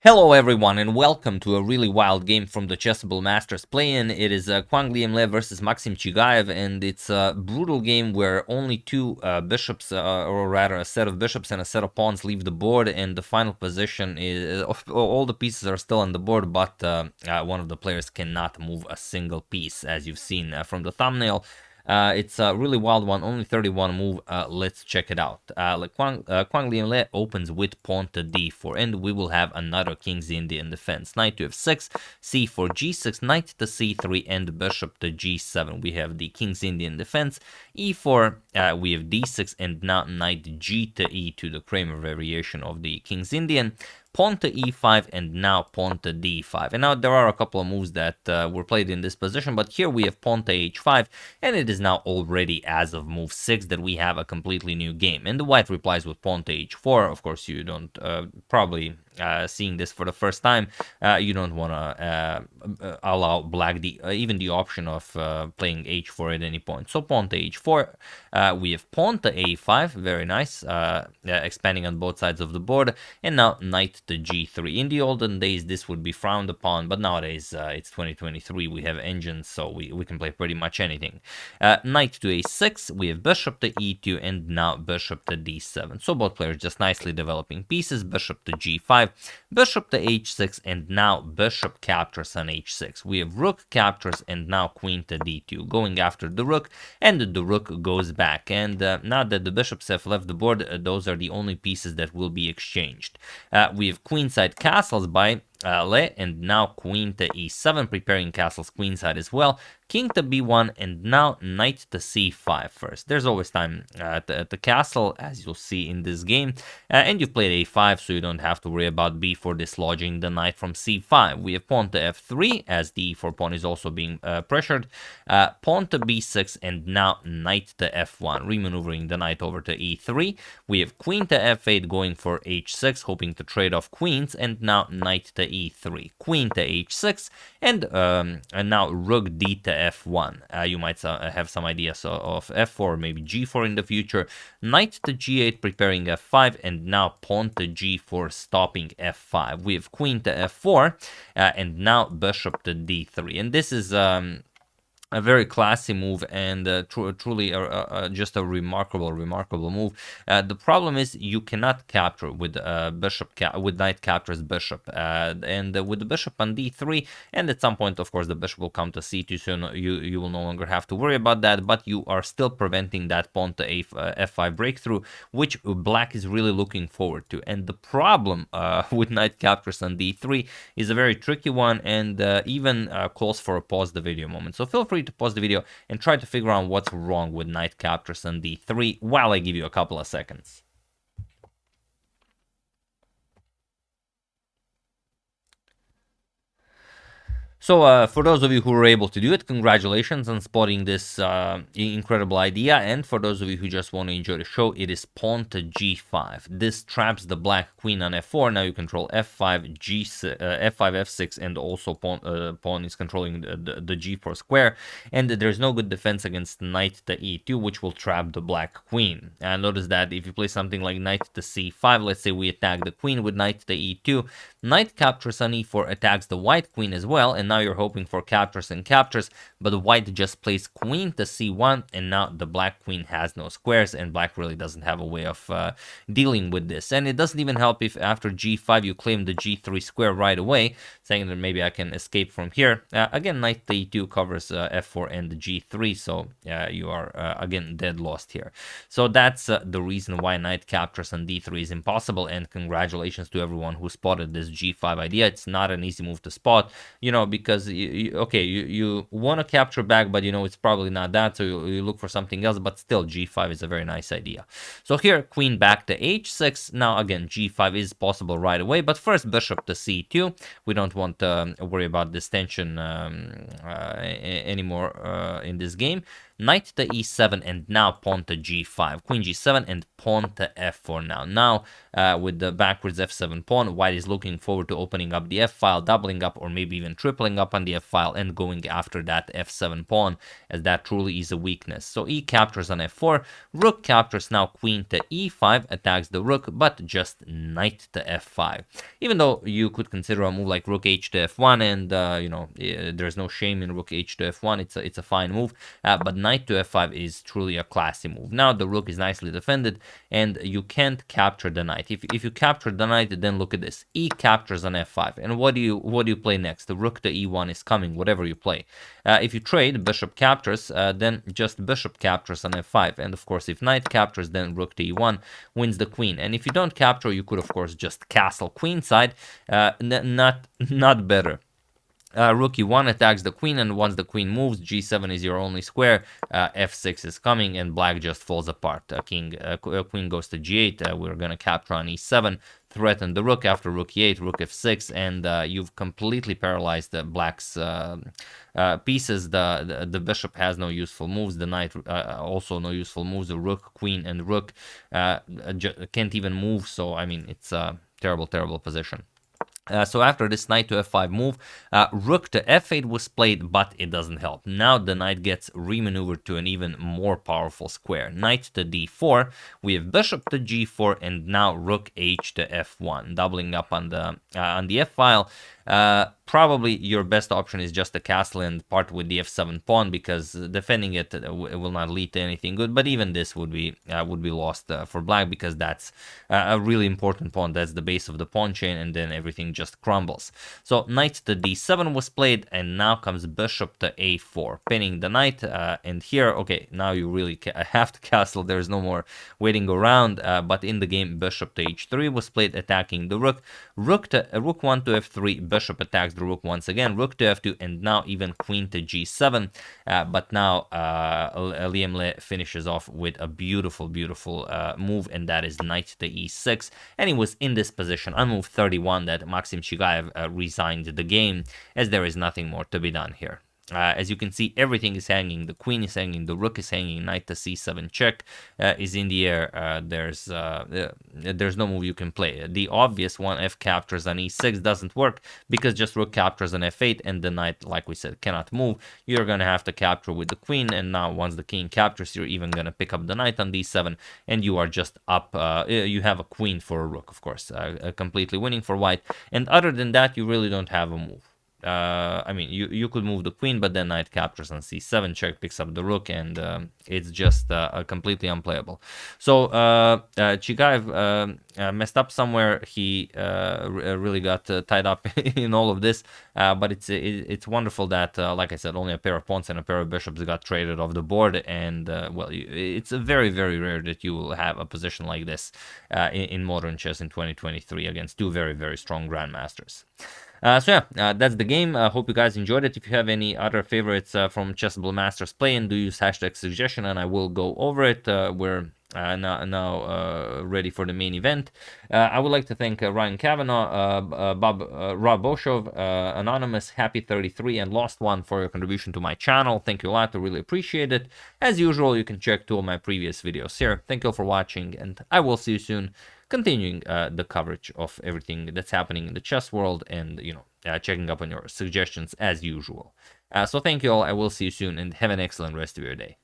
Hello everyone and welcome to a really wild game from the Chessable Masters play-in. It is Quang Liem versus Maksim Chigaev, and it's a brutal game where only two bishops, or rather a set of bishops and a set of pawns leave the board, and the final position is all the pieces are still on the board, but one of the players cannot move a single piece, as you've seen from the thumbnail. It's a really wild one, only 31 move. Let's check it out. Quang Liem opens with pawn to d4, and we will have another King's Indian defense. Knight to f6, c4, g6, knight to c3, and bishop to g7. We have the King's Indian defense. e4, we have d6, and now knight g to e2, the Kramer variation of the King's Indian. Pawn to e5, and now pawn to d5. And now there are a couple of moves that were played in this position, but here we have pawn to h5, and it is now already as of move 6 that we have a completely new game. And the white replies with pawn to h4. Of course, you don't probably seeing this for the first time, you don't want to allow black even the option of playing h4 at any point. So pawn to h4, we have pawn to a5, very nice, expanding on both sides of the board, and now knight to g3. In the olden days, this would be frowned upon, but nowadays it's 2023, we have engines, so we can play pretty much anything. Knight to a6, we have bishop to e2, and now bishop to d7. So both players just nicely developing pieces. Bishop to g5, bishop to h6, and now bishop captures on h6. We have rook captures, and now queen to d2, going after the rook, and the rook goes back. And now that the bishops have left the board, those are the only pieces that will be exchanged. We have queenside castles by Le, and now queen to e7, preparing castles queenside as well. King to b1, and now knight to c5 first. There's always time at the castle, as you'll see in this game. And you've played a5, so you don't have to worry about b4 dislodging the knight from c5. We have pawn to f3, as the e4 pawn is also being pressured. Pawn to b6, and now knight to f1, remaneuvering the knight over to e3. We have queen to f8, going for h6, hoping to trade off queens, and now knight to e3, queen to h6, and now rook d to f1. You might have some ideas of f4, maybe g4 in the future. Knight to g8, preparing f5, and now pawn to g4, stopping f5. We have queen to f4, and now bishop to d3. And this is a very classy move, and truly just a remarkable move. The problem is you cannot capture with with knight captures bishop, and with the bishop on d3, and at some point, of course, the bishop will come to c2, so you will no longer have to worry about that, but you are still preventing that pawn to f5 breakthrough, which black is really looking forward to. And the problem with knight captures on d3 is a very tricky one, and even calls for a pause the video moment. So feel free to pause the video and try to figure out what's wrong with knight captures on d3 while I give you a couple of seconds. So for those of you who were able to do it, congratulations on spotting this incredible idea. And for those of you who just want to enjoy the show, it is pawn to g5. This traps the black queen on f4. Now you control f5, g6, f5, f6, and also pawn is controlling the g4 square. And there's no good defense against knight to e2, which will trap the black queen. And notice that if you play something like knight to c5, let's say we attack the queen with knight to e2, knight captures on e4 attacks the white queen as well, and now you're hoping for captures and captures, but the white just plays queen to c1, and now the black queen has no squares, and black really doesn't have a way of dealing with this. And it doesn't even help if after g5 you claim the g3 square right away, saying that maybe I can escape from here. Again, knight to e2 covers f4 and the g3, so you are again dead lost here. So that's the reason why knight captures on d3 is impossible, and congratulations to everyone who spotted this g5 idea. It's not an easy move to spot, because you want to capture back, but it's probably not that, so you look for something else, but still g5 is a very nice idea. So here, queen back to h6. Now again, g5 is possible right away, but first bishop to c2. We don't want to worry about this tension anymore in this game. knight to e7, and now pawn to g5, queen g7, and pawn to f4 now. Now, with the backwards f7 pawn, white is looking forward to opening up the f-file, doubling up, or maybe even tripling up on the f-file, and going after that f7 pawn, as that truly is a weakness. So e captures on f4, rook captures now, queen to e5, attacks the rook, but just knight to f5. Even though you could consider a move like rook h to f1, and there's no shame in rook h to f1, it's a fine move, but knight to f5 is truly a classy move. Now the rook is nicely defended, and you can't capture the knight. If you capture the knight, then look at this. E captures on f5, and what do you play next? The rook to e1 is coming, whatever you play. If you trade, bishop captures, then just bishop captures on f5, and of course if knight captures, then rook to e1 wins the queen. And if you don't capture, you could of course just castle queenside, not better. Rook e1 attacks the queen, and once the queen moves, g7 is your only square, f6 is coming, and black just falls apart. Queen goes to g8, we're gonna capture on e7, threaten the rook after rook e8, rook f6, and you've completely paralyzed the black's pieces. The bishop has no useful moves, the knight also no useful moves, the rook, queen, and rook can't even move, so I mean, it's a terrible position. So after this knight to f5 move, rook to f8 was played, but it doesn't help. Now the knight gets remaneuvered to an even more powerful square. Knight to d4, we have bishop to g4, and now rook h to f1, doubling up on the f-file. Probably your best option is just to castle and part with the f7 pawn, because defending it will not lead to anything good. But even this would be lost for black, because that's a really important pawn. That's the base of the pawn chain, and then everything just crumbles. So knight to d7 was played, and now comes bishop to a4, pinning the knight. And here, okay, now you really have to castle. There's no more waiting around. But in the game, bishop to h3 was played, attacking the rook. Rook 1 to f3, bishop attacks the rook once again, rook to f2, and now even queen to g7. But now Liem finishes off with a beautiful move, and that is knight to e6. And it was in this position on move 31 that Maksim Chigaev resigned the game, as there is nothing more to be done here. As you can see, everything is hanging. The queen is hanging, the rook is hanging, knight to c7 check is in the air. There's no move you can play. The obvious one, f captures on e6, doesn't work, because just rook captures on f8, and the knight, like we said, cannot move. You're gonna have to capture with the queen, and now once the king captures, you're even gonna pick up the knight on d7, and you are just up. You have a queen for a rook, of course, completely winning for white. And other than that, you really don't have a move. I mean, you could move the queen, but then knight captures on c7 check, picks up the rook, and it's just completely unplayable. So Chigaev messed up somewhere. He really got tied up in all of this, but it's wonderful that, like I said, only a pair of pawns and a pair of bishops got traded off the board, and well, it's very rare that you will have a position like this in modern chess in 2023 against two very strong grandmasters. So yeah, that's the game. I hope you guys enjoyed it. If you have any other favorites from Chessable Masters play, and do use hashtag suggestion, and I will go over it. We're now ready for the main event. I would like to thank Ryan Kavanaugh, Rob Boshov, Anonymous, Happy33, and Lost One for your contribution to my channel. Thank you a lot. I really appreciate it. As usual, you can check 2 of my previous videos here. Thank you all for watching, and I will see you soon, continuing the coverage of everything that's happening in the chess world, and checking up on your suggestions as usual. So thank you all. I will see you soon, and have an excellent rest of your day.